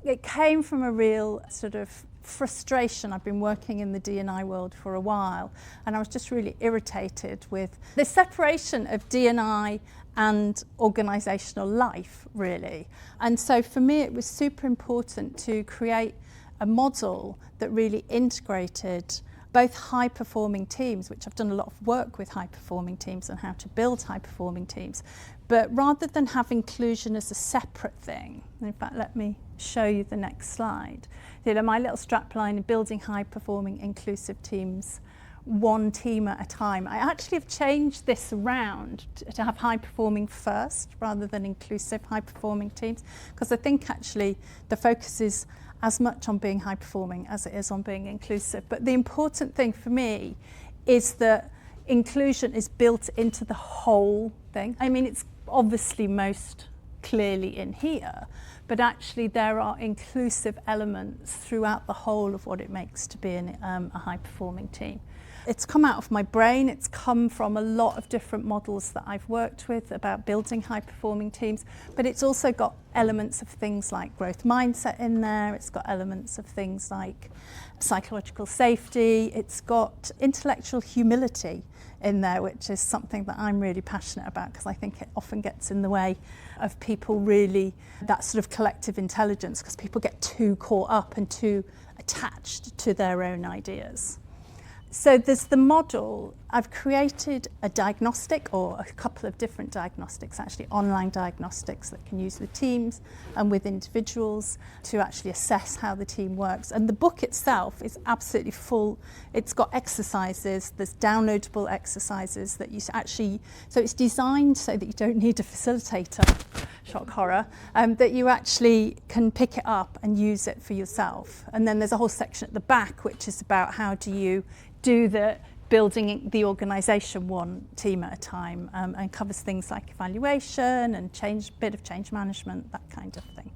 it came from a real sort of frustration. I've been working in the D&I world for a while, and I was just really irritated with the separation of D&I and organisational life, really. And so for me it was super important to create a model that really integrated both high-performing teams, which I've done a lot of work with high-performing teams and how to build high-performing teams, but rather than have inclusion as a separate thing, in fact, let me show you the next slide. You know, my little strapline, building high-performing inclusive teams, one team at a time. I actually have changed this around to have high-performing first rather than inclusive high-performing teams, because I think actually the focus is as much on being high-performing as it is on being inclusive. But the important thing for me is that inclusion is built into the whole thing. I mean, it's obviously most clearly in here, but actually there are inclusive elements throughout the whole of what it makes to be a high-performing team. It's come out of my brain, it's come from a lot of different models that I've worked with about building high-performing teams, but it's also got elements of things like growth mindset in there, it's got elements of things like psychological safety, it's got intellectual humility in there, which is something that I'm really passionate about because I think it often gets in the way of people really, that sort of collective intelligence, because people get too caught up and too attached to their own ideas. So there's the model. I've created a diagnostic, or a couple of different diagnostics, actually online diagnostics that can use with teams and with individuals to actually assess how the team works. And the book itself is absolutely full. It's got exercises, there's downloadable exercises that you actually, so it's designed so that you don't need a facilitator, shock horror, that you actually can pick it up and use it for yourself. And then there's a whole section at the back which is about how do you do the building the organisation one team at a time, and covers things like evaluation and bit of change management, that kind of thing.